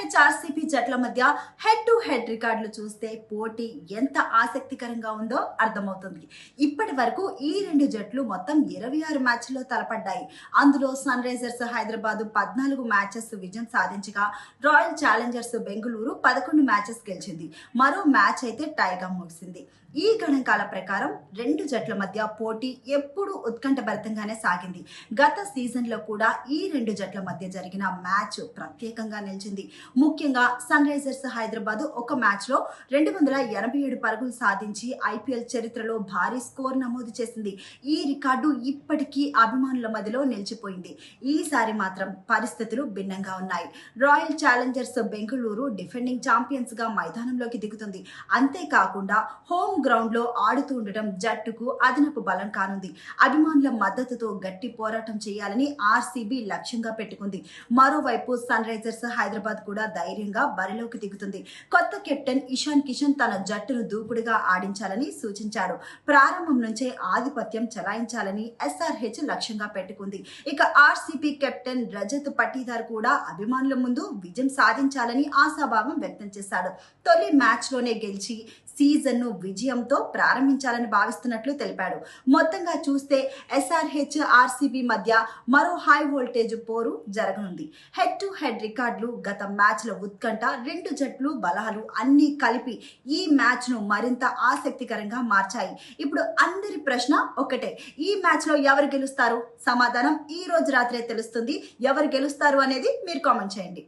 Sunrisers RCB జట్ల మధ్య head to head రికార్డులు చూస్తే పోటీ ఎంత ఆసక్తికరంగా ఉందో అర్థమవుతుంది. ఇప్పటి వరకు ఈ రెండు జట్లు మొత్తం 26 మ్యాచ్ల్లో తలపడ్డాయి. అందులో సన్రైజర్స్ హైదరాబాద్ 14 మ్యాచెస్ విజయం సాధించగా రాయల్ ఛాలెంజర్స్ బెంగళూరు 11 మ్యాచెస్ గెలిచింది. మరో మ్యాచ్ అయితే టైగా ముగిసింది. ఈ గణాంకాల ప్రకారం రెండు జట్ల మధ్య పోటీ ఎప్పుడూ ఉత్కంఠభరితంగానే సాగింది. గత సీజన్లో కూడా ఈ రెండు జట్ల మధ్య జరిగిన మ్యాచ్ ప్రత్యేకంగా నిలిచింది. ముఖ్యంగా సన్ రైజర్స్ హైదరాబాద్ ఒక మ్యాచ్లో 287 పరుగులు సాధించి ఐపీఎల్ చరిత్రలో భారీ స్కోర్ నమోదు చేసింది. ఈ రికార్డు ఇప్పటికీ అభిమానుల మధ్యలో నిలిచిపోయింది. ఈసారి మాత్రం పరిస్థితులు భిన్నంగా ఉన్నాయి. Royal Challengers Bengaluru defending champions గా మైదానంలోకి దిగుతుంది. అంతేకాకుండా హోమ్ గ్రౌండ్ లో ఆడుతూ ఉండటం జట్టుకు అదనపు బలం కానుంది. అభిమానుల మద్దతుతో గట్టి పోరాటం చేయాలని ఆర్సీబీ లక్ష్యంగా పెట్టుకుంది. మరోవైపు సన్ రైజర్స్ హైదరాబాద్ కూడా ధైర్యంగా బరిలోకి దిగుతుంది. కొత్త కెప్టెన్ ఇషాన్ కిషన్ తన జట్టును దూకుడుగా ఆడించాలని సూచించాడు. ప్రారంభం నుంచే ఆధిపత్యం చెలాయించాలని ఎస్ఆర్హెచ్ లక్ష్యంగా పెట్టుకుంది. ఇక ఆర్సీబీ కెప్టెన్ రజత్ పటీదార్ కూడా అభిమానుల ముందు విజయం సాధించాలని ఆశాభావం వ్యక్తం చేశాడు. తొలి మ్యాచ్ లోనే గెలిచి సీజన్ ను విజయంతో ప్రారంభించాలని భావిస్తున్నట్లు తెలిపాడు. మొత్తంగా చూస్తే ఎస్ఆర్హెచ్ ఆర్సీబీ మధ్య మరో హై వోల్టేజ్ పోరు జరగనుంది. హెడ్ టు హెడ్ రికార్డులు, గత మ్యాచ్ల ఉత్కంఠ, రెండు జట్లు బలాలు అన్ని కలిపి ఈ మ్యాచ్ ను మరింత ఆసక్తికరంగా మార్చాయి. ఇప్పుడు అందరి ప్రశ్న ఒకటే, ఈ మ్యాచ్ లో ఎవరు గెలుస్తారు? సమాధానం ఈ రోజు రాత్రే తెలుస్తుంది. ఎవరు గెలుస్తారు అనేది మీరు కామెంట్ చేయండి.